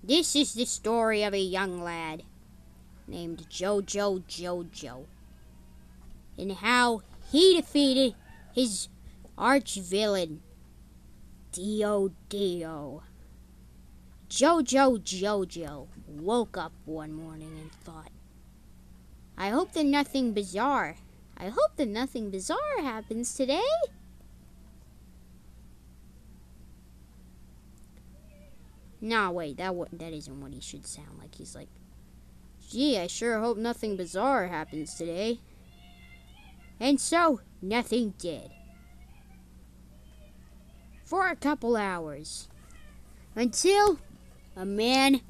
This is the story of a young lad named JoJo, and how he defeated his arch villain, Dio. Jojo woke up one morning and thought, I hope that nothing bizarre happens today. Nah, wait, that isn't what he should sound like. He's like, gee, I sure hope nothing bizarre happens today. And so, nothing did. For a couple hours. Until a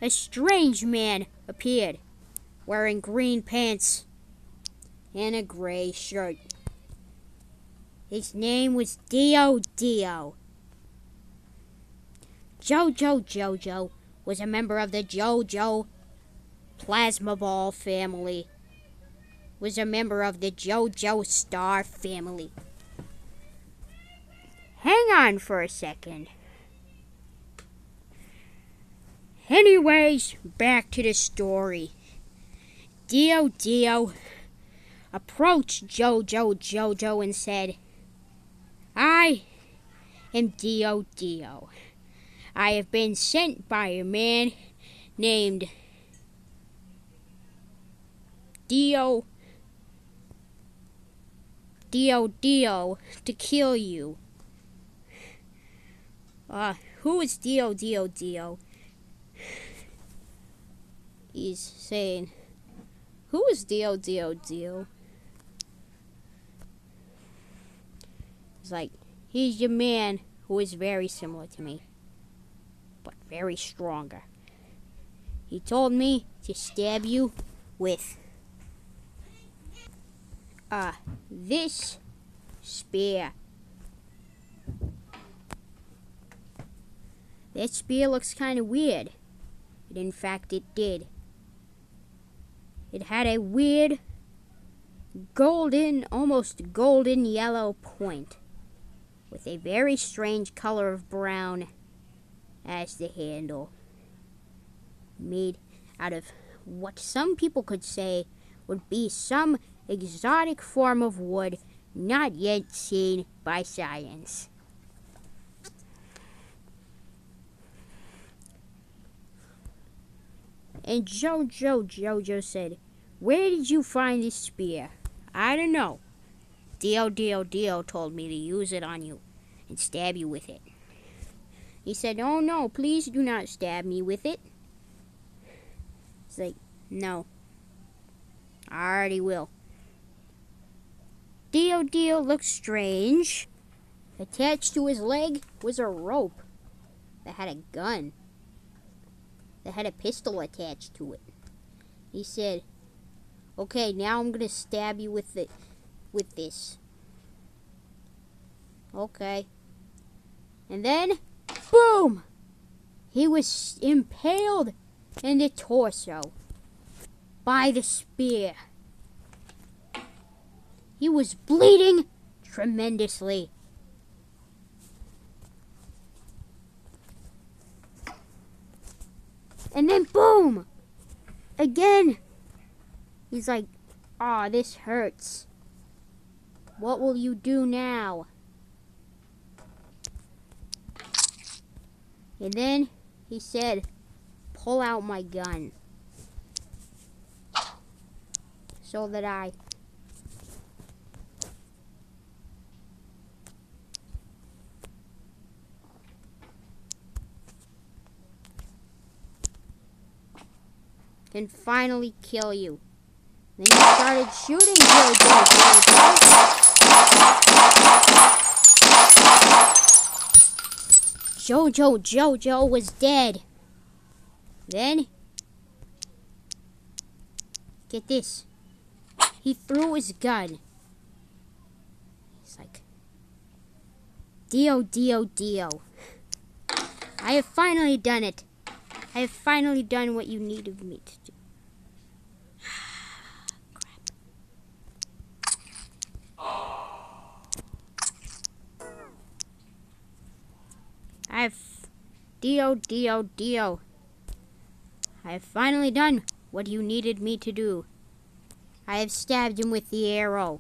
strange man appeared, wearing green pants and a gray shirt. His name was Dio. JoJo was a member of the JoJo Plasma Ball family. Was a member of the JoJo Star family. Hang on for a second. Anyways, back to the story. Dio approached JoJo and said, I am Dio. I have been sent by a man named Dio to kill you. Who is Dio? He's saying, who is Dio? He's like, he's a man who is very similar to me, but very stronger. He told me to stab you with this spear. That spear looks kind of weird. And in fact, it did. It had a weird almost golden yellow point with a very strange color of brown as the handle, made out of what some people could say would be some exotic form of wood not yet seen by science. And JoJo said, where did you find this spear? I don't know. Dio told me to use it on you and stab you with it. He said, oh no, please do not stab me with it. It's like, no, I already will. Dio looked strange. Attached to his leg was a rope that had a gun, that had a pistol attached to it. He said, okay, now I'm gonna stab you with this. Okay. And then, boom! He was impaled in the torso by the spear. He was bleeding tremendously. And then boom! Again! He's like, "Aw, this hurts. What will you do now?" And then he said, "Pull out my gun so that I can finally kill you." Then he started shooting JoJo was dead. Then, get this, he threw his gun. He's like, Dio, I have finally done it. I have finally done what you needed me to do. Crap. Dio. I have finally done what you needed me to do. I have stabbed him with the arrow.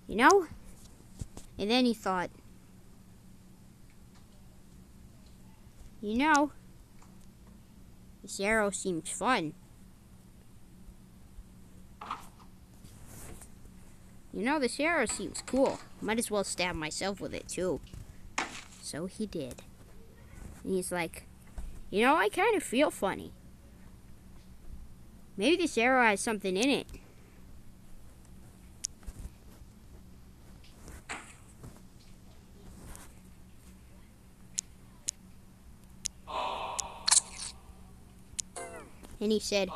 You know? And then he thought, you know, this arrow seems fun. You know, this arrow seems cool. Might as well stab myself with it, too. So he did. And he's like, you know, I kind of feel funny. Maybe this arrow has something in it. And he said,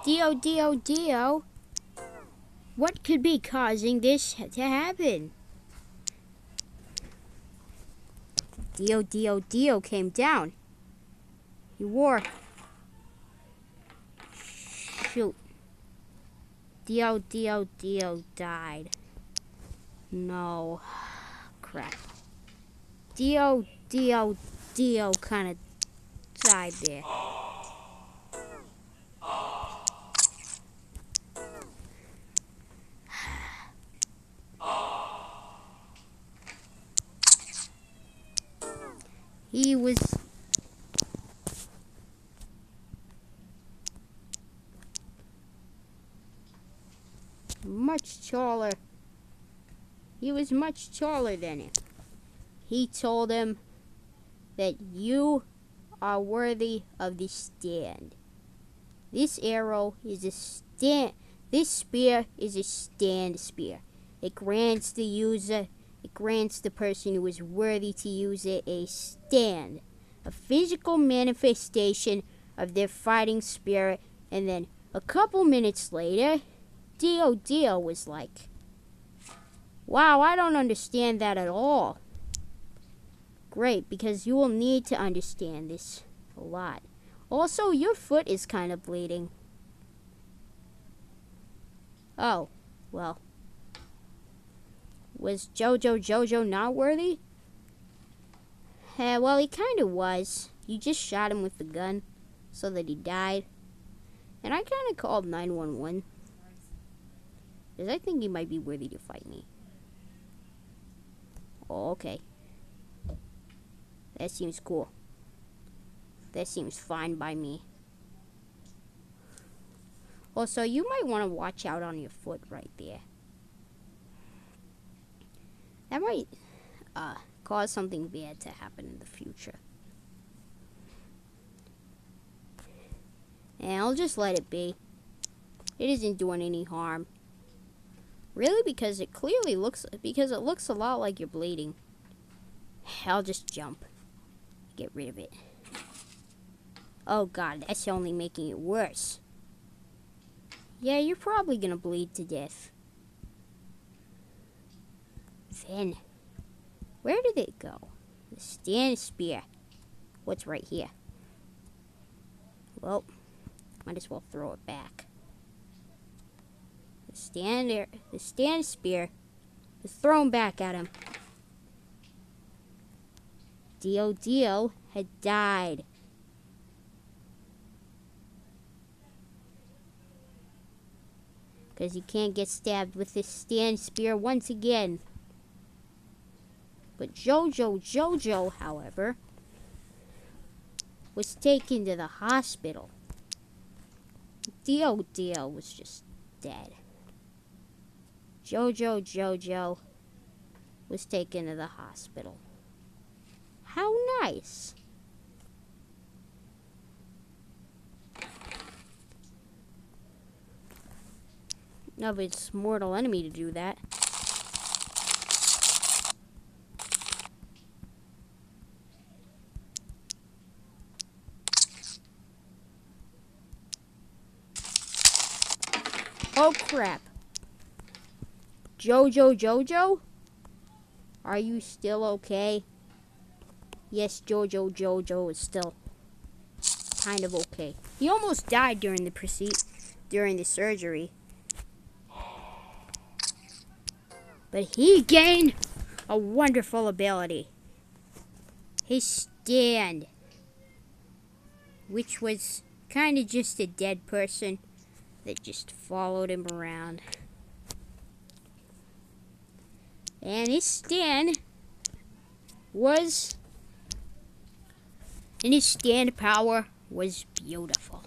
Dio, what could be causing this to happen? Dio came down. He wore... Shoot. Dio died. No. Crap. Dio kind of died there. He was much taller. He was much taller than him. He told him that you are worthy of the stand. This arrow is a stand. This spear is a stand spear. It grants the user, it grants the person who is worthy to use it a stand, a physical manifestation of their fighting spirit. And then a couple minutes later, Dio was like, wow, I don't understand that at all. Great, because you will need to understand this a lot. Also, your foot is kind of bleeding. Oh, well. Was JoJo not worthy? Well, he kind of was. You just shot him with the gun so that he died. And I kind of called 911. Because I think he might be worthy to fight me. Oh, okay. That seems cool. That seems fine by me. Also, you might want to watch out on your foot right there. That might cause something bad to happen in the future. And I'll just let it be. It isn't doing any harm. Really? Because it clearly looks... Because it looks a lot like you're bleeding. I'll just jump. Get rid of it. Oh god, that's only making it worse. Yeah, you're probably gonna bleed to death. Then, where did it go? The stand spear. What's right here? Well, might as well throw it back. The stand spear is thrown back at him. Dio had died. Because you can't get stabbed with this stand spear once again. But JoJo, however, was taken to the hospital. Dio was just dead. JoJo was taken to the hospital. How nice. Of its mortal enemy to do that. Oh crap. JoJo? Are you still okay? Yes, JoJo is still kind of okay. He almost died during the surgery. But he gained a wonderful ability. His stand. which was kind of just a dead person that just followed him around. And his stand power was beautiful.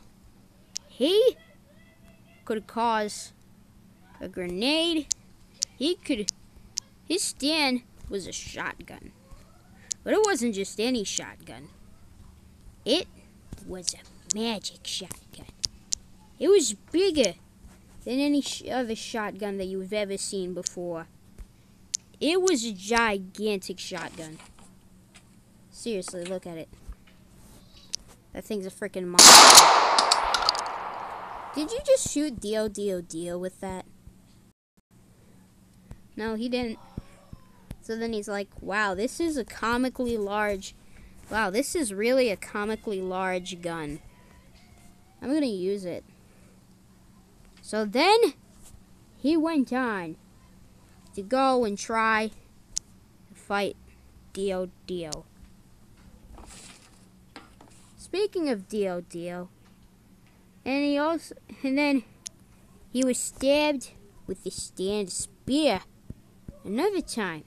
He could cause a grenade. His stand was a shotgun. But it wasn't just any shotgun. It was a magic shotgun. It was bigger than any other shotgun that you've ever seen before. It was a gigantic shotgun. Seriously, look at it. That thing's a freaking monster. Did you just shoot Dio with that? No, he didn't. So then he's like, wow, this is a comically large... Wow, this is really a comically large gun. I'm gonna use it. So then, he went on to go and try to fight Dio. Speaking of Dio, and then he was stabbed with the stand spear another time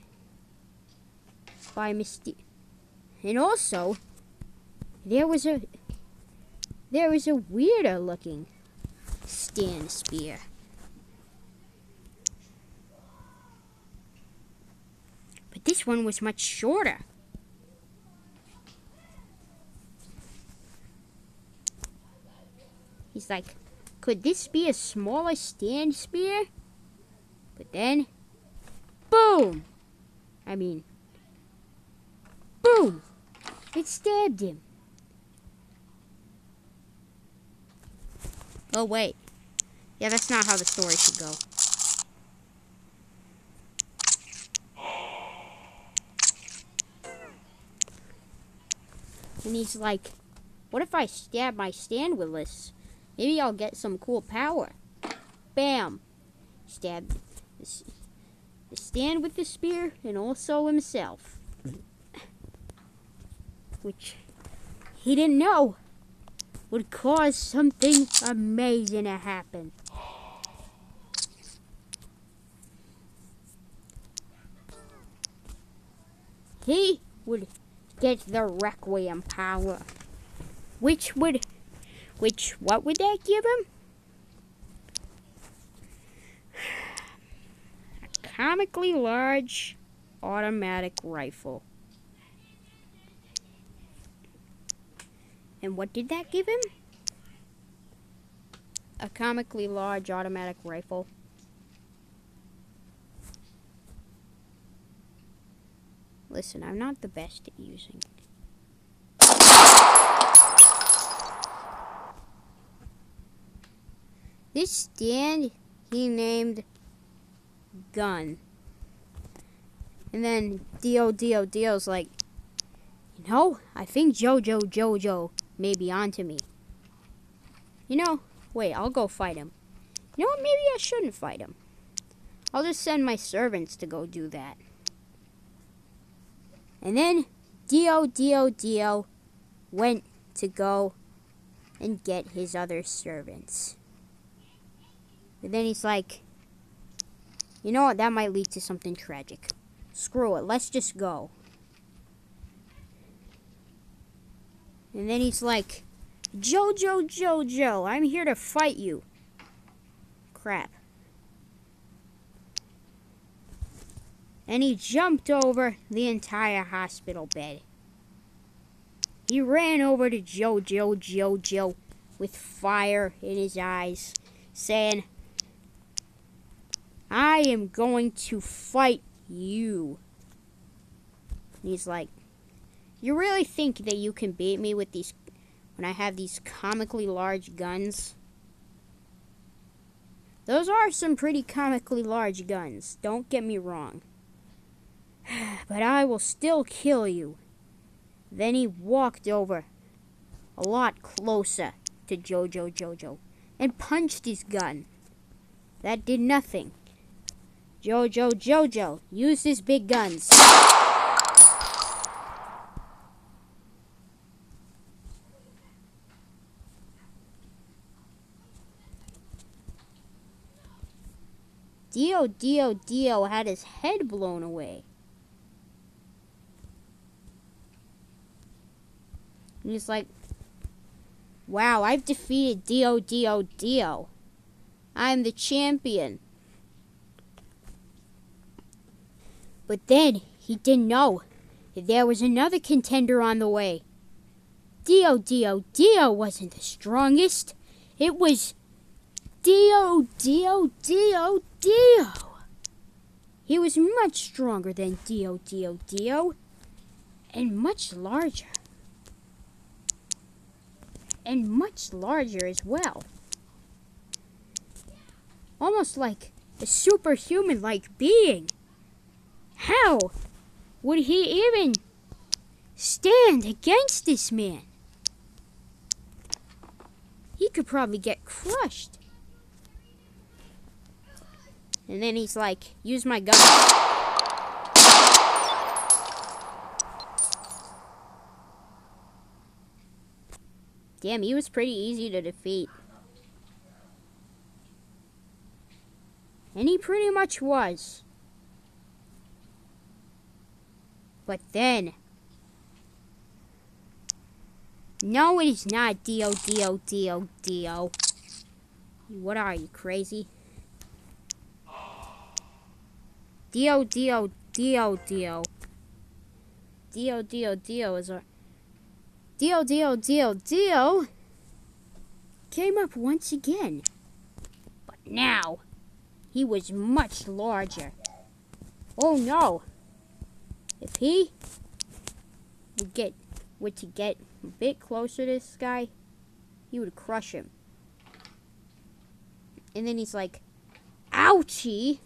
by Misty. And also, there was a weirder looking stand spear. But this one was much shorter. He's like, could this be a smaller stand spear? But then, boom! Boom! It stabbed him. Oh, wait. Yeah, that's not how the story should go. And he's like, what if I stab my stand with this? Maybe I'll get some cool power. Bam! Stabbed the stand with the spear and also himself. Which he didn't know would cause something amazing to happen. He would get the Requiem power. What would that give him? A comically large automatic rifle. And what did that give him? A comically large automatic rifle. Listen, I'm not the best at using. This stand he named Gun. And then Dio's like, you know, I think JoJo may be onto me. You know, wait, I'll go fight him. You know what, maybe I shouldn't fight him. I'll just send my servants to go do that. And then Dio went to go and get his other servants. But then he's like, you know what, that might lead to something tragic. Screw it, let's just go. And then he's like, JoJo, I'm here to fight you. Crap. And he jumped over the entire hospital bed. He ran over to JoJo with fire in his eyes, saying, I am going to fight you. And he's like, you really think that you can beat me with these, when I have these comically large guns? Those are some pretty comically large guns, don't get me wrong. But I will still kill you. Then he walked over a lot closer to JoJo and punched his gun. That did nothing. JoJo used his big guns. Dio had his head blown away. And he's like, wow, I've defeated Dio. I'm the champion. But then he didn't know that there was another contender on the way. Dio wasn't the strongest. It was Dio. He was much stronger than Dio, and much larger. And much larger as well. Almost like a superhuman-like being. How would he even stand against this man? He could probably get crushed. And then he's like, use my gun. Damn, he was pretty easy to defeat. And he pretty much was. But then, no, it is not Dio. What are you, crazy? Dio is a... Dio came up once again. But now, he was much larger. Oh no! If he were to get a bit closer to this guy, he would crush him. And then he's like, ouchie!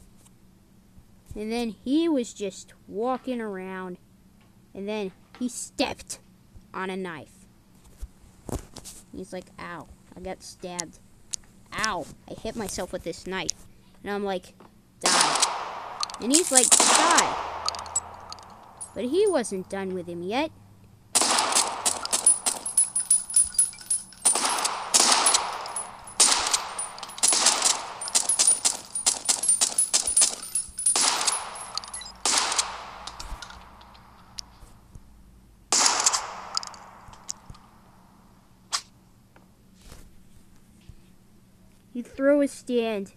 And then he was just walking around, and then he stepped on a knife. He's like, ow, I got stabbed. Ow, I hit myself with this knife. And I'm like, die. And he's like, die. But he wasn't done with him yet. He threw his stand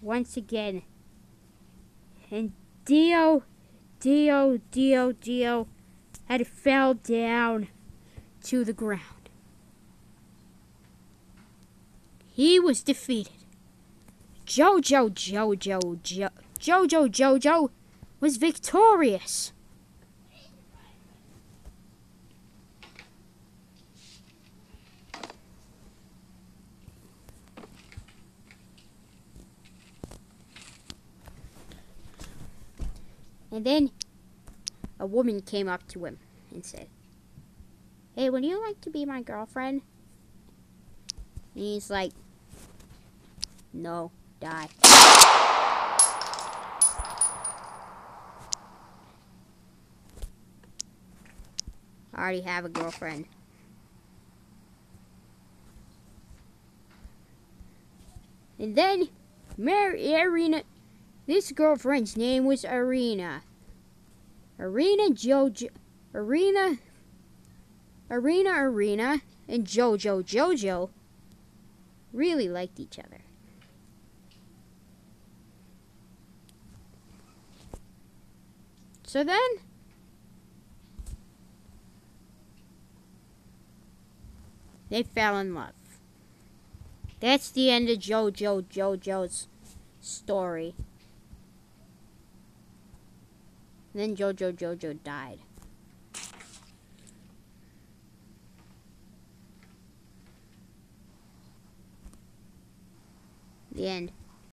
once again, and Dio had fell down to the ground. He was defeated. JoJo was victorious. And then a woman came up to him and said, hey, would you like to be my girlfriend? And he's like, no, die. I already have a girlfriend. And then Arena. This girlfriend's name was Arena. Arena and JoJo really liked each other. So then, they fell in love. That's the end of JoJo's story. Then JoJo died. The end.